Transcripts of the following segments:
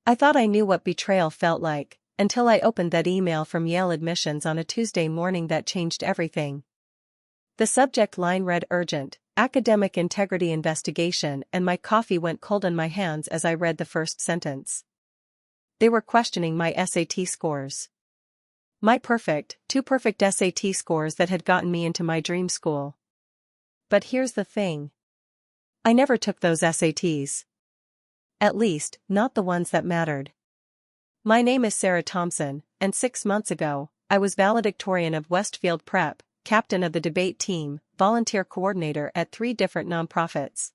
I thought I knew what betrayal felt like, until I opened that email from Yale admissions on a Tuesday morning that changed everything. The subject line read urgent, academic integrity investigation, and my coffee went cold in my hands as I read the first sentence. They were questioning my SAT scores. My too perfect SAT scores that had gotten me into my dream school. But here's the thing. I never took those SATs. At least, not the ones that mattered. My name is Sarah Thompson, and 6 months ago, I was valedictorian of Westfield Prep, captain of the debate team, volunteer coordinator at 3 different nonprofits.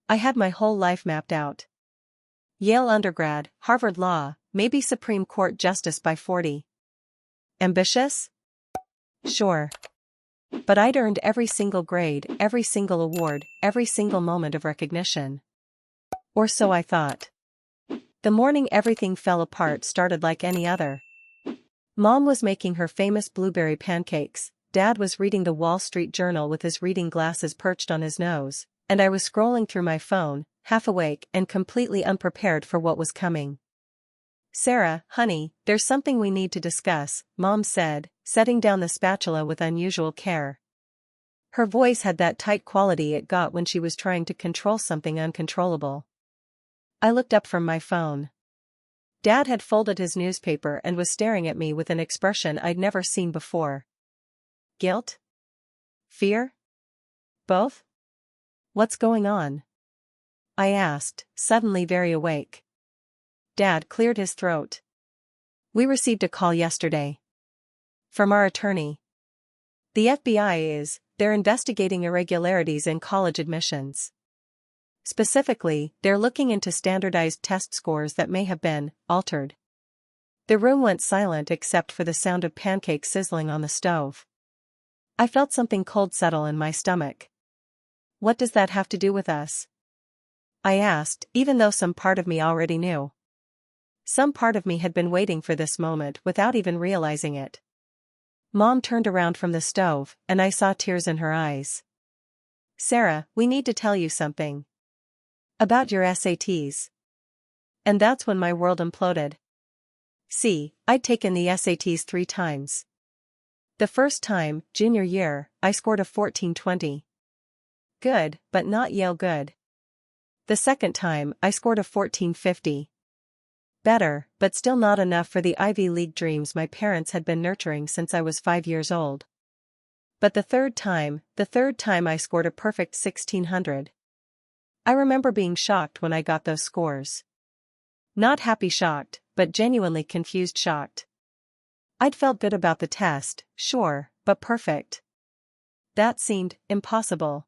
I had my whole life mapped out. Yale undergrad, Harvard Law, maybe Supreme Court Justice by 40. Ambitious? Sure. But I'd earned every single grade, every single award, every single moment of recognition. Or so I thought. The morning everything fell apart started like any other. Mom was making her famous blueberry pancakes, Dad was reading the Wall Street Journal with his reading glasses perched on his nose, and I was scrolling through my phone, half awake and completely unprepared for what was coming. Sarah, honey, there's something we need to discuss, Mom said, setting down the spatula with unusual care. Her voice had that tight quality it got when she was trying to control something uncontrollable. I looked up from my phone. Dad had folded his newspaper and was staring at me with an expression I'd never seen before. Guilt? Fear? Both? What's going on? I asked, suddenly very awake. Dad cleared his throat. We received a call yesterday. From our attorney. The FBI they're investigating irregularities in college admissions. Specifically, they're looking into standardized test scores that may have been altered. The room went silent except for the sound of pancakes sizzling on the stove. I felt something cold settle in my stomach. What does that have to do with us? I asked, even though some part of me already knew. Some part of me had been waiting for this moment without even realizing it. Mom turned around from the stove, and I saw tears in her eyes. Sarah, we need to tell you something. About your SATs. And that's when my world imploded. See, I'd taken the SATs 3 times. The first time, junior year, I scored a 1420. Good, but not Yale good. The second time, I scored a 1450. Better, but still not enough for the Ivy League dreams my parents had been nurturing since I was 5 years old. But the third time I scored a perfect 1600. I remember being shocked when I got those scores. Not happy shocked, but genuinely confused shocked. I'd felt good about the test, sure, but perfect. That seemed impossible.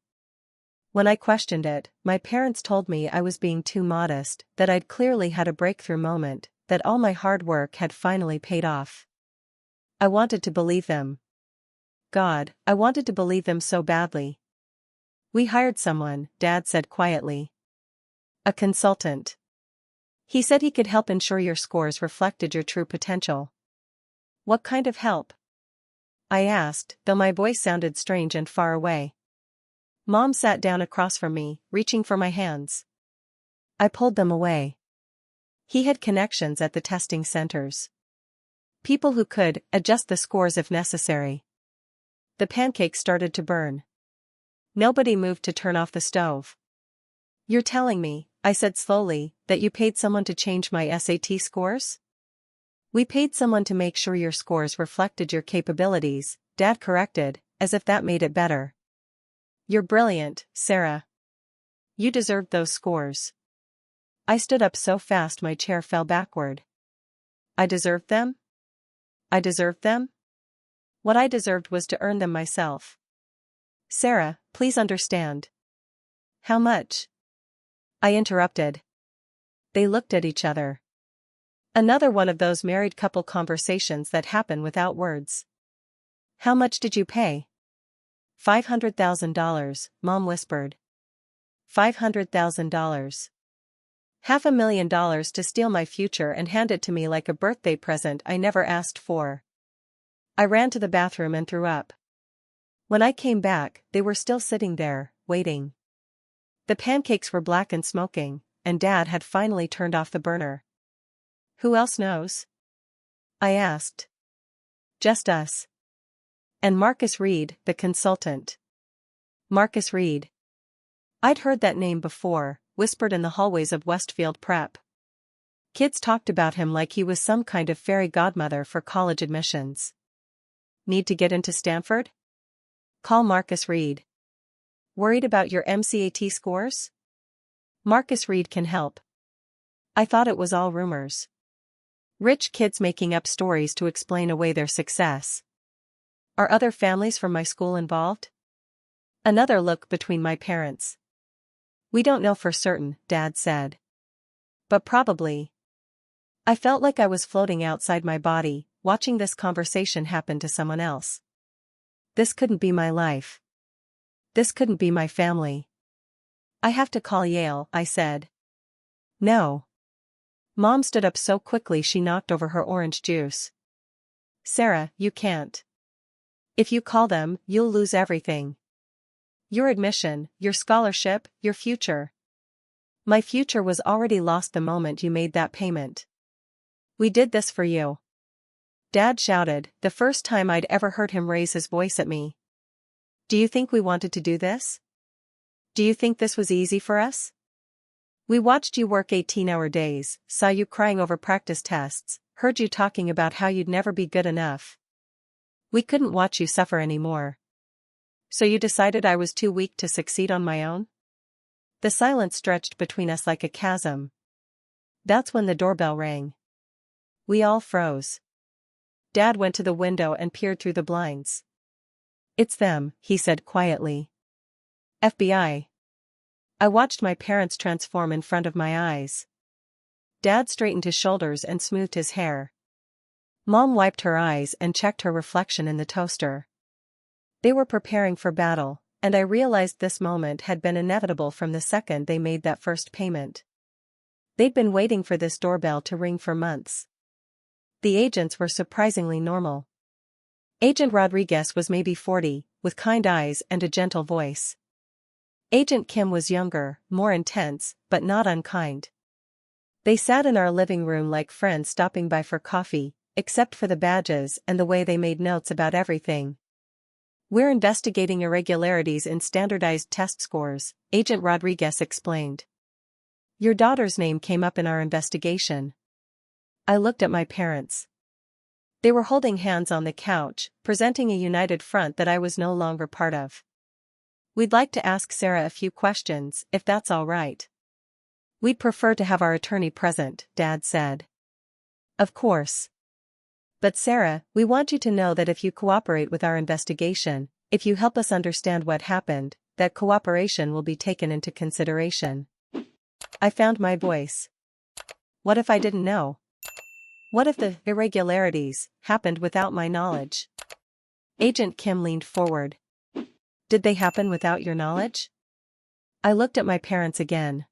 When I questioned it, my parents told me I was being too modest, that I'd clearly had a breakthrough moment, that all my hard work had finally paid off. I wanted to believe them. God, I wanted to believe them so badly. We hired someone, Dad said quietly. A consultant. He said he could help ensure your scores reflected your true potential. What kind of help? I asked, though my voice sounded strange and far away. Mom sat down across from me, reaching for my hands. I pulled them away. He had connections at the testing centers. People who could adjust the scores if necessary. The pancakes started to burn. Nobody moved to turn off the stove. You're telling me, I said slowly, that you paid someone to change my SAT scores? We paid someone to make sure your scores reflected your capabilities, Dad corrected, as if that made it better. You're brilliant, Sarah. You deserved those scores. I stood up so fast my chair fell backward. I deserved them? I deserved them? What I deserved was to earn them myself. Sarah, please understand. How much? I interrupted. They looked at each other. Another one of those married couple conversations that happen without words. How much did you pay? $500,000, Mom whispered. $500,000. $500,000 to steal my future and hand it to me like a birthday present I never asked for. I ran to the bathroom and threw up. When I came back, they were still sitting there, waiting. The pancakes were black and smoking, and Dad had finally turned off the burner. Who else knows? I asked. Just us. And Marcus Reed, the consultant. Marcus Reed. I'd heard that name before, whispered in the hallways of Westfield Prep. Kids talked about him like he was some kind of fairy godmother for college admissions. Need to get into Stanford? Call Marcus Reed. Worried about your MCAT scores? Marcus Reed can help. I thought it was all rumors. Rich kids making up stories to explain away their success. Are other families from my school involved? Another look between my parents. We don't know for certain, Dad said. But probably. I felt like I was floating outside my body, watching this conversation happen to someone else. This couldn't be my life. This couldn't be my family. I have to call Yale, I said. No. Mom stood up so quickly she knocked over her orange juice. Sarah, you can't. If you call them, you'll lose everything. Your admission, your scholarship, your future. My future was already lost the moment you made that payment. We did this for you. Dad shouted, the first time I'd ever heard him raise his voice at me. Do you think we wanted to do this? Do you think this was easy for us? We watched you work 18-hour days, saw you crying over practice tests, heard you talking about how you'd never be good enough. We couldn't watch you suffer anymore. So you decided I was too weak to succeed on my own? The silence stretched between us like a chasm. That's when the doorbell rang. We all froze. Dad went to the window and peered through the blinds. It's them, he said quietly. FBI. I watched my parents transform in front of my eyes. Dad straightened his shoulders and smoothed his hair. Mom wiped her eyes and checked her reflection in the toaster. They were preparing for battle, and I realized this moment had been inevitable from the second they made that first payment. They'd been waiting for this doorbell to ring for months. The agents were surprisingly normal. Agent Rodriguez was maybe 40, with kind eyes and a gentle voice. Agent Kim was younger, more intense, but not unkind. They sat in our living room like friends stopping by for coffee, except for the badges and the way they made notes about everything. We're investigating irregularities in standardized test scores, Agent Rodriguez explained. Your daughter's name came up in our investigation. I looked at my parents. They were holding hands on the couch, presenting a united front that I was no longer part of. We'd like to ask Sarah a few questions, if that's all right. We'd prefer to have our attorney present, Dad said. Of course. But Sarah, we want you to know that if you cooperate with our investigation, if you help us understand what happened, that cooperation will be taken into consideration. I found my voice. What if I didn't know? What if the irregularities happened without my knowledge? Agent Kim leaned forward. Did they happen without your knowledge? I looked at my parents again.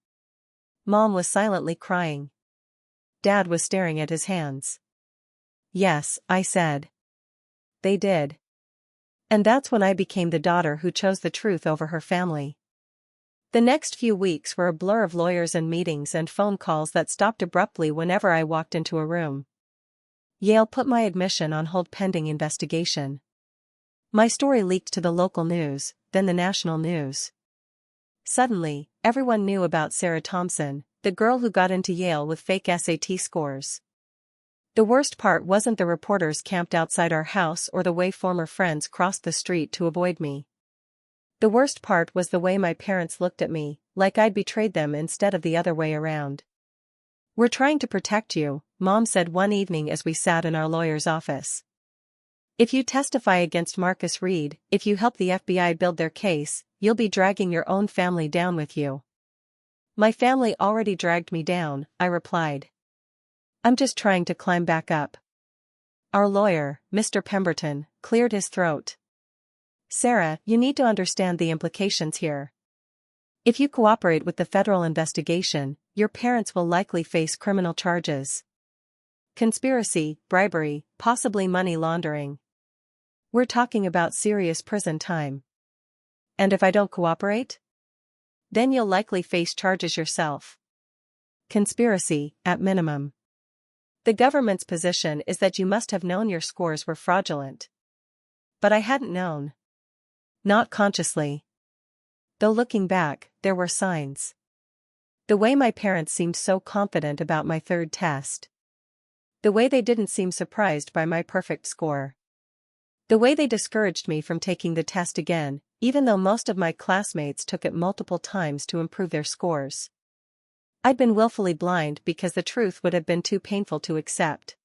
Mom was silently crying. Dad was staring at his hands. Yes, I said. They did. And that's when I became the daughter who chose the truth over her family. The next few weeks were a blur of lawyers and meetings and phone calls that stopped abruptly whenever I walked into a room. Yale put my admission on hold pending investigation. My story leaked to the local news, then the national news. Suddenly, everyone knew about Sarah Thompson, the girl who got into Yale with fake SAT scores. The worst part wasn't the reporters camped outside our house or the way former friends crossed the street to avoid me. The worst part was the way my parents looked at me, like I'd betrayed them instead of the other way around. We're trying to protect you, Mom said one evening as we sat in our lawyer's office. If you testify against Marcus Reed, if you help the FBI build their case, you'll be dragging your own family down with you. My family already dragged me down, I replied. I'm just trying to climb back up. Our lawyer, Mr. Pemberton, cleared his throat. Sarah, you need to understand the implications here. If you cooperate with the federal investigation, your parents will likely face criminal charges. Conspiracy, bribery, possibly money laundering. We're talking about serious prison time. And if I don't cooperate? Then you'll likely face charges yourself. Conspiracy, at minimum. The government's position is that you must have known your scores were fraudulent. But I hadn't known. Not consciously. Though looking back, there were signs. The way my parents seemed so confident about my third test. The way they didn't seem surprised by my perfect score. The way they discouraged me from taking the test again, even though most of my classmates took it multiple times to improve their scores. I'd been willfully blind because the truth would have been too painful to accept.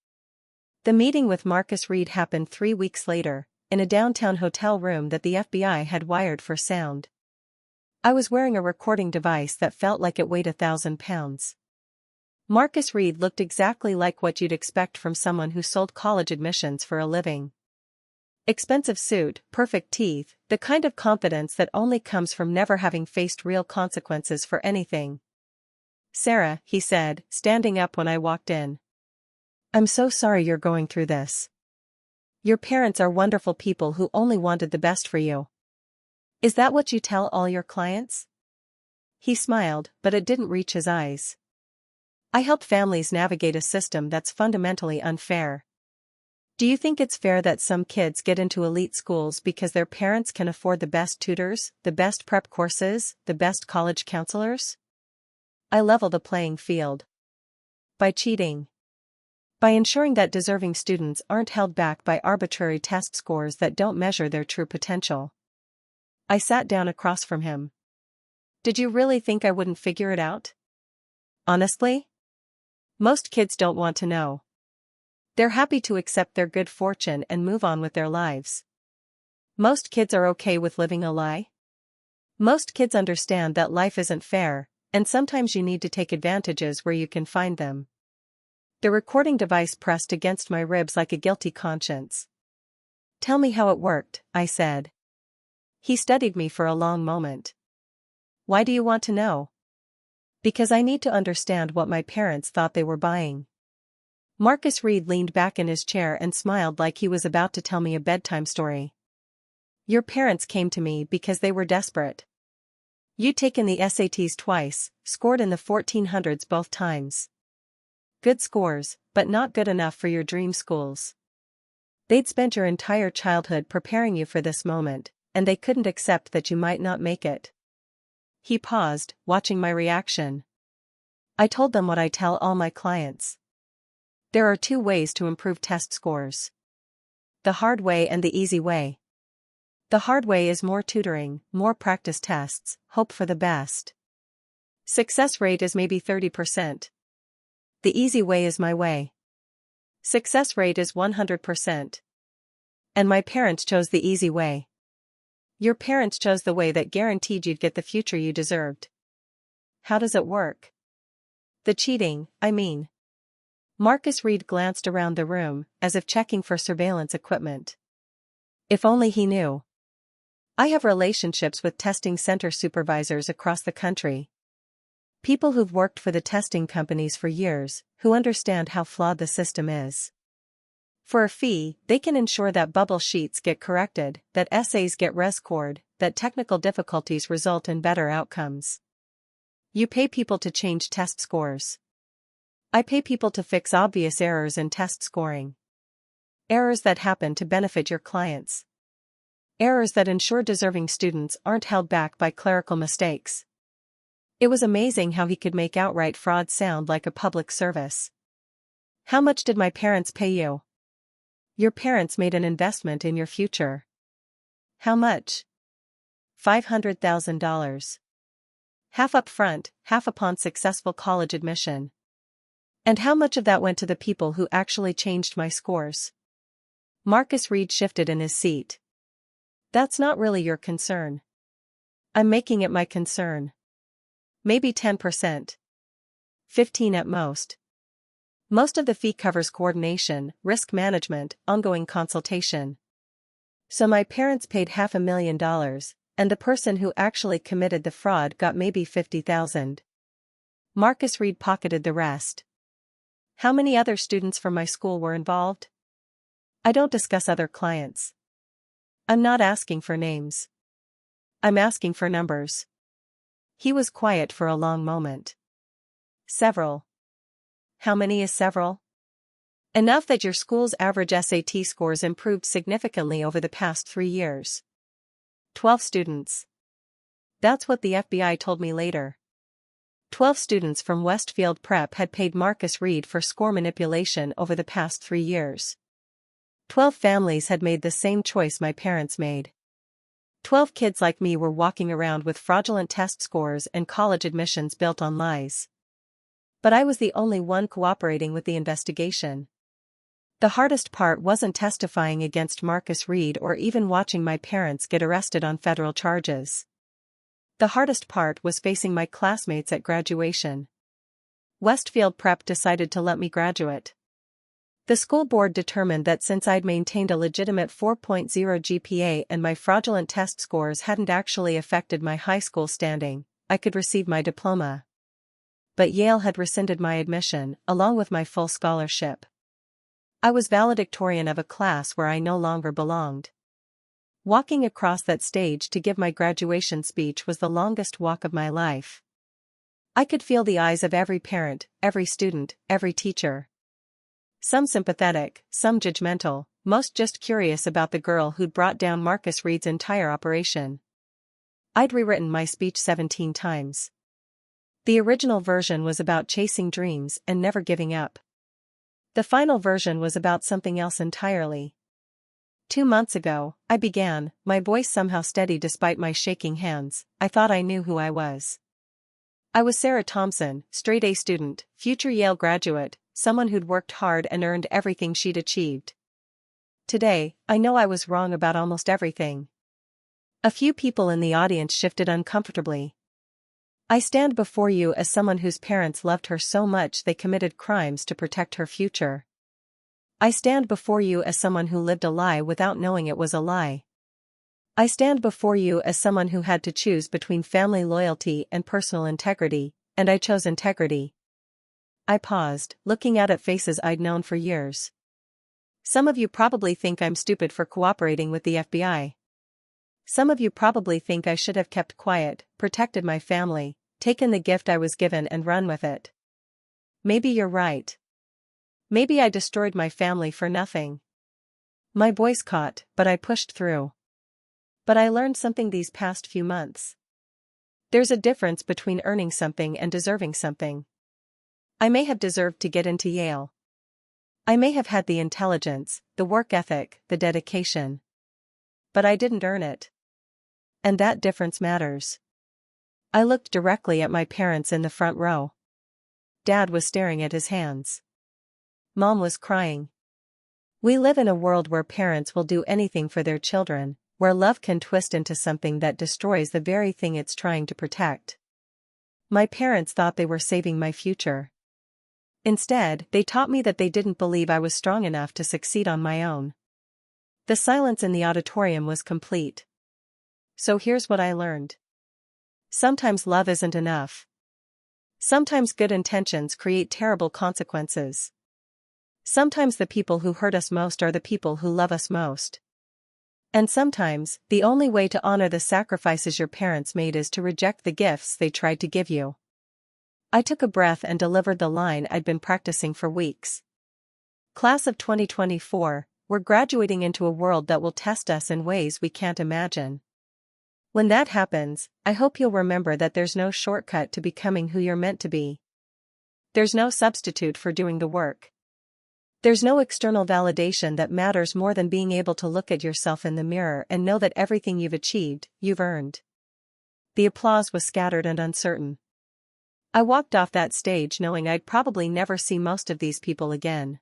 The meeting with Marcus Reed happened 3 weeks later, in a downtown hotel room that the FBI had wired for sound. I was wearing a recording device that felt like it weighed 1,000 pounds. Marcus Reed looked exactly like what you'd expect from someone who sold college admissions for a living. Expensive suit, perfect teeth, the kind of confidence that only comes from never having faced real consequences for anything. "Sarah," he said, standing up when I walked in. "I'm so sorry you're going through this. Your parents are wonderful people who only wanted the best for you. Is that what you tell all your clients?" He smiled, but it didn't reach his eyes. "I help families navigate a system that's fundamentally unfair. Do you think it's fair that some kids get into elite schools because their parents can afford the best tutors, the best prep courses, the best college counselors? I level the playing field. By cheating. By ensuring that deserving students aren't held back by arbitrary test scores that don't measure their true potential." I sat down across from him. "Did you really think I wouldn't figure it out? Honestly? Most kids don't want to know. They're happy to accept their good fortune and move on with their lives. Most kids are okay with living a lie. Most kids understand that life isn't fair, and sometimes you need to take advantages where you can find them." The recording device pressed against my ribs like a guilty conscience. "Tell me how it worked," I said. He studied me for a long moment. "Why do you want to know?" "Because I need to understand what my parents thought they were buying." Marcus Reed leaned back in his chair and smiled like he was about to tell me a bedtime story. "Your parents came to me because they were desperate. You'd taken the SATs twice, scored in the 1400s both times. Good scores, but not good enough for your dream schools. They'd spent your entire childhood preparing you for this moment, and they couldn't accept that you might not make it." He paused, watching my reaction. I told them what I tell all my clients. There are 2 ways to improve test scores. The hard way and the easy way. The hard way is more tutoring, more practice tests, hope for the best. Success rate is maybe 30%. The easy way is my way. Success rate is 100%. And my parents chose the easy way. Your parents chose the way that guaranteed you'd get the future you deserved. How does it work? The cheating, I mean. Marcus Reed glanced around the room, as if checking for surveillance equipment. If only he knew. I have relationships with testing center supervisors across the country. People who've worked for the testing companies for years, who understand how flawed the system is. For a fee, they can ensure that bubble sheets get corrected, that essays get rescored, that technical difficulties result in better outcomes. You pay people to change test scores. I pay people to fix obvious errors in test scoring. Errors that happen to benefit your clients. Errors that ensure deserving students aren't held back by clerical mistakes. It was amazing how he could make outright fraud sound like a public service. "How much did my parents pay you?" "Your parents made an investment in your future." "How much?" $500,000. Half up front, half upon successful college admission. "And how much of that went to the people who actually changed my scores?" Marcus Reed shifted in his seat. "That's not really your concern." "I'm making it my concern." "Maybe 10%. 15 at most. Most of the fee covers coordination, risk management, ongoing consultation." So my parents paid $500,000, and the person who actually committed the fraud got maybe $50,000. Marcus Reed pocketed the rest. "How many other students from my school were involved?" "I don't discuss other clients. I'm not asking for names. I'm asking for numbers." He was quiet for a long moment. "Several." "How many is several?" Enough that your school's average SAT scores improved significantly over the past 3 years. 12 students. That's what the FBI told me later. 12 students from Westfield Prep had paid Marcus Reed for score manipulation over the past 3 years. 12 families had made the same choice my parents made. 12 kids like me were walking around with fraudulent test scores and college admissions built on lies. But I was the only one cooperating with the investigation. The hardest part wasn't testifying against Marcus Reed or even watching my parents get arrested on federal charges. The hardest part was facing my classmates at graduation. Westfield Prep decided to let me graduate. The school board determined that since I'd maintained a legitimate 4.0 GPA and my fraudulent test scores hadn't actually affected my high school standing, I could receive my diploma. But Yale had rescinded my admission, along with my full scholarship. I was valedictorian of a class where I no longer belonged. Walking across that stage to give my graduation speech was the longest walk of my life. I could feel the eyes of every parent, every student, every teacher. Some sympathetic, some judgmental, most just curious about the girl who'd brought down Marcus Reed's entire operation. I'd rewritten my speech 17 times. The original version was about chasing dreams and never giving up. The final version was about something else entirely. 2 months ago, I began, my voice somehow steady despite my shaking hands. I thought I knew who I was. I was Sarah Thompson, straight-A student, future Yale graduate, someone who'd worked hard and earned everything she'd achieved. Today, I know I was wrong about almost everything. A few people in the audience shifted uncomfortably. I stand before you as someone whose parents loved her so much they committed crimes to protect her future. I stand before you as someone who lived a lie without knowing it was a lie. I stand before you as someone who had to choose between family loyalty and personal integrity, and I chose integrity. I paused, looking out at faces I'd known for years. Some of you probably think I'm stupid for cooperating with the FBI. Some of you probably think I should have kept quiet, protected my family, taken the gift I was given and run with it. Maybe you're right. Maybe I destroyed my family for nothing. My voice caught, but I pushed through. But I learned something these past few months. There's a difference between earning something and deserving something. I may have deserved to get into Yale. I may have had the intelligence, the work ethic, the dedication. But I didn't earn it. And that difference matters. I looked directly at my parents in the front row. Dad was staring at his hands. Mom was crying. We live in a world where parents will do anything for their children, where love can twist into something that destroys the very thing it's trying to protect. My parents thought they were saving my future. Instead, they taught me that they didn't believe I was strong enough to succeed on my own. The silence in the auditorium was complete. So here's what I learned. Sometimes love isn't enough. Sometimes good intentions create terrible consequences. Sometimes the people who hurt us most are the people who love us most. And sometimes, the only way to honor the sacrifices your parents made is to reject the gifts they tried to give you. I took a breath and delivered the line I'd been practicing for weeks. Class of 2024, we're graduating into a world that will test us in ways we can't imagine. When that happens, I hope you'll remember that there's no shortcut to becoming who you're meant to be. There's no substitute for doing the work. There's no external validation that matters more than being able to look at yourself in the mirror and know that everything you've achieved, you've earned. The applause was scattered and uncertain. I walked off that stage knowing I'd probably never see most of these people again.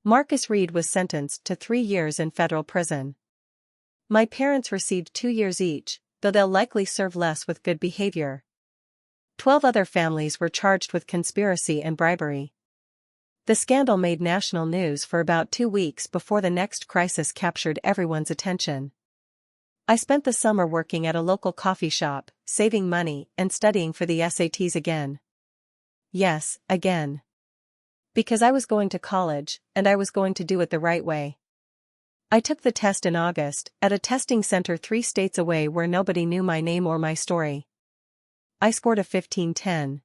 Marcus Reed was sentenced to 3 years in federal prison. My parents received 2 years each, though they'll likely serve less with good behavior. 12 other families were charged with conspiracy and bribery. The scandal made national news for about 2 weeks before the next crisis captured everyone's attention. I spent the summer working at a local coffee shop, saving money and studying for the SATs again. Yes, again. Because I was going to college, and I was going to do it the right way. I took the test in August, at a testing center 3 states away where nobody knew my name or my story. I scored a 1510.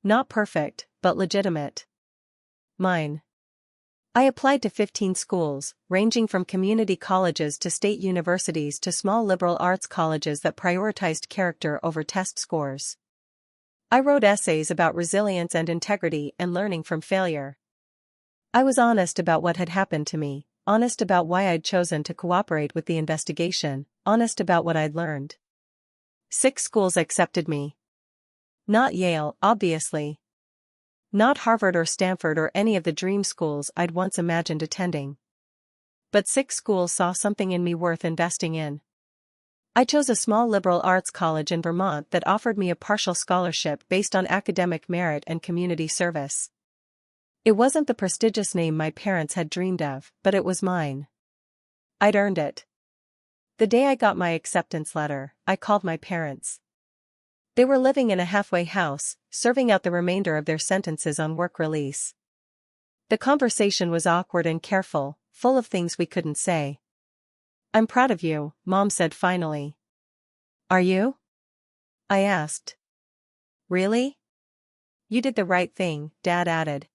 Not perfect, but legitimate. Mine. I applied to 15 schools, ranging from community colleges to state universities to small liberal arts colleges that prioritized character over test scores. I wrote essays about resilience and integrity and learning from failure. I was honest about what had happened to me, honest about why I'd chosen to cooperate with the investigation, honest about what I'd learned. 6 schools accepted me. Not Yale, obviously. Not Harvard or Stanford or any of the dream schools I'd once imagined attending. But 6 schools saw something in me worth investing in. I chose a small liberal arts college in Vermont that offered me a partial scholarship based on academic merit and community service. It wasn't the prestigious name my parents had dreamed of, but it was mine. I'd earned it. The day I got my acceptance letter, I called my parents. They were living in a halfway house, serving out the remainder of their sentences on work release. The conversation was awkward and careful, full of things we couldn't say. "I'm proud of you," Mom said finally. "Are you?" I asked. "Really?" "You did the right thing," Dad added.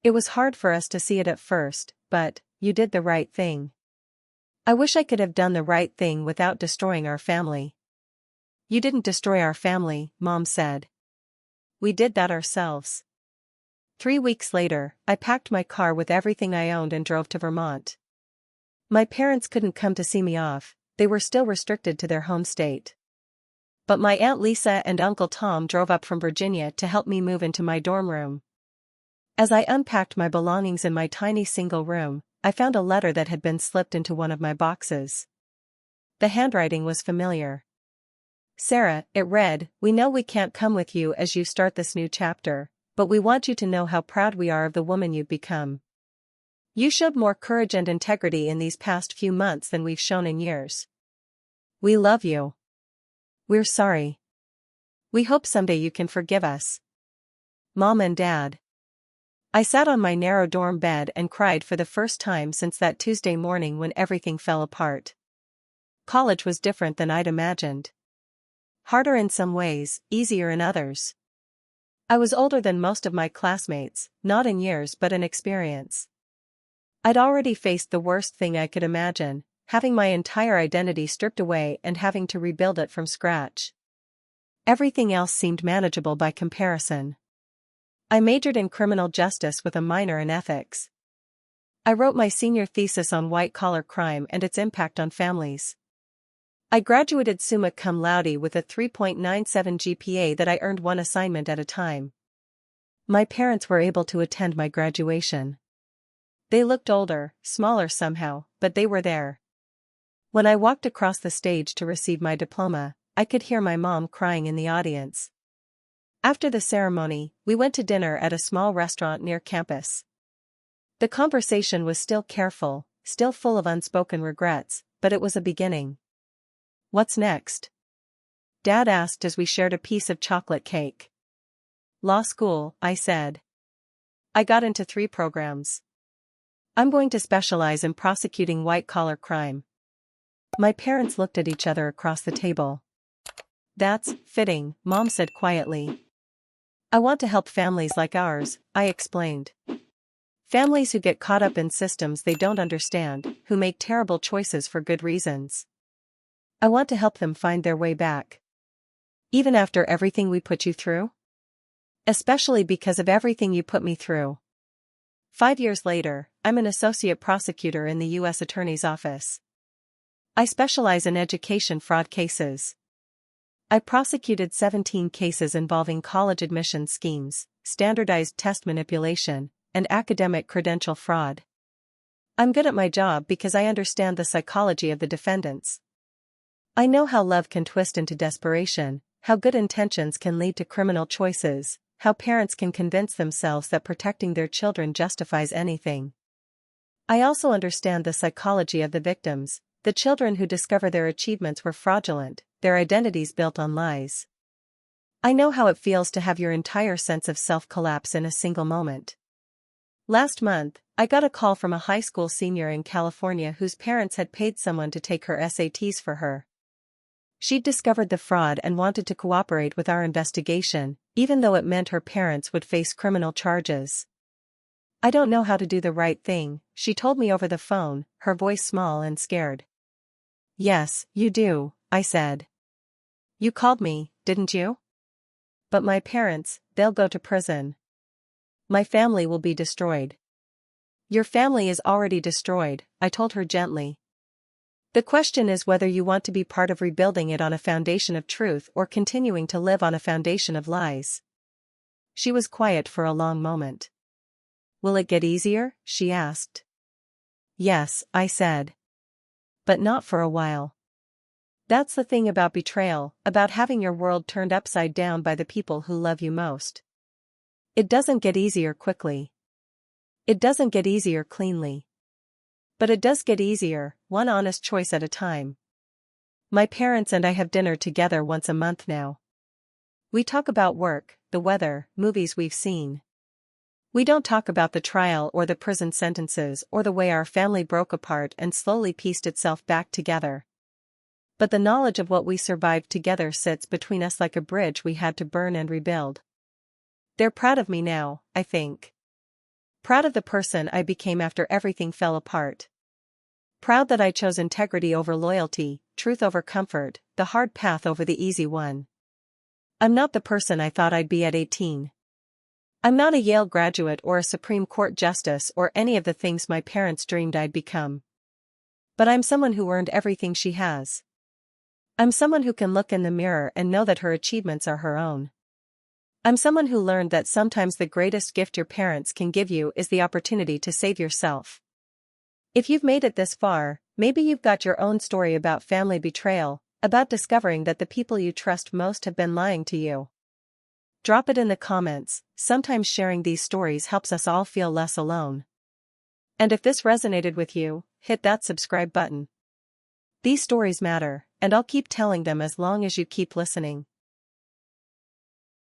"It was hard for us to see it at first, but you did the right thing." "I wish I could have done the right thing without destroying our family." "You didn't destroy our family," Mom said. "We did that ourselves." 3 weeks later, I packed my car with everything I owned and drove to Vermont. My parents couldn't come to see me off, they were still restricted to their home state. But my Aunt Lisa and Uncle Tom drove up from Virginia to help me move into my dorm room. As I unpacked my belongings in my tiny single room, I found a letter that had been slipped into one of my boxes. The handwriting was familiar. "Sarah," it read, "we know we can't come with you as you start this new chapter, but we want you to know how proud we are of the woman you've become. You showed more courage and integrity in these past few months than we've shown in years. We love you. We're sorry. We hope someday you can forgive us. Mom and Dad." I sat on my narrow dorm bed and cried for the first time since that Tuesday morning when everything fell apart. College was different than I'd imagined. Harder in some ways, easier in others. I was older than most of my classmates, not in years but in experience. I'd already faced the worst thing I could imagine, having my entire identity stripped away and having to rebuild it from scratch. Everything else seemed manageable by comparison. I majored in criminal justice with a minor in ethics. I wrote my senior thesis on white-collar crime and its impact on families. I graduated summa cum laude with a 3.97 GPA that I earned one assignment at a time. My parents were able to attend my graduation. They looked older, smaller somehow, but they were there. When I walked across the stage to receive my diploma, I could hear my mom crying in the audience. After the ceremony, we went to dinner at a small restaurant near campus. The conversation was still careful, still full of unspoken regrets, but it was a beginning. "What's next?" Dad asked as we shared a piece of chocolate cake. "Law school," I said. I got into 3 programs. I'm going to specialize in prosecuting white-collar crime. My parents looked at each other across the table. "That's fitting," Mom said quietly. "I want to help families like ours," I explained. "Families who get caught up in systems they don't understand, who make terrible choices for good reasons. I want to help them find their way back. Even after everything we put you through? Especially because of everything you put me through." 5 years later, I'm an associate prosecutor in the U.S. Attorney's Office. I specialize in education fraud cases. I prosecuted 17 cases involving college admission schemes, standardized test manipulation, and academic credential fraud. I'm good at my job because I understand the psychology of the defendants. I know how love can twist into desperation, how good intentions can lead to criminal choices, how parents can convince themselves that protecting their children justifies anything. I also understand the psychology of the victims, the children who discover their achievements were fraudulent, their identities built on lies. I know how it feels to have your entire sense of self collapse in a single moment. Last month, I got a call from a high school senior in California whose parents had paid someone to take her SATs for her. She'd discovered the fraud and wanted to cooperate with our investigation, even though it meant her parents would face criminal charges. I don't know how to do the right thing, she told me over the phone, her voice small and scared. Yes, you do, I said. You called me, didn't you? But my parents, they'll go to prison. My family will be destroyed. Your family is already destroyed, I told her gently. The question is whether you want to be part of rebuilding it on a foundation of truth or continuing to live on a foundation of lies. She was quiet for a long moment. Will it get easier? She asked. Yes, I said. But not for a while. That's the thing about betrayal, about having your world turned upside down by the people who love you most. It doesn't get easier quickly. It doesn't get easier cleanly. But it does get easier, one honest choice at a time. My parents and I have dinner together once a month now. We talk about work, the weather, movies we've seen. We don't talk about the trial or the prison sentences or the way our family broke apart and slowly pieced itself back together. But the knowledge of what we survived together sits between us like a bridge we had to burn and rebuild. They're proud of me now, I think. Proud of the person I became after everything fell apart. Proud that I chose integrity over loyalty, truth over comfort, the hard path over the easy one. I'm not the person I thought I'd be at 18. I'm not a Yale graduate or a Supreme Court justice or any of the things my parents dreamed I'd become. But I'm someone who earned everything she has. I'm someone who can look in the mirror and know that her achievements are her own. I'm someone who learned that sometimes the greatest gift your parents can give you is the opportunity to save yourself. If you've made it this far, maybe you've got your own story about family betrayal, about discovering that the people you trust most have been lying to you. Drop it in the comments. Sometimes sharing these stories helps us all feel less alone. And if this resonated with you, hit that subscribe button. These stories matter, and I'll keep telling them as long as you keep listening.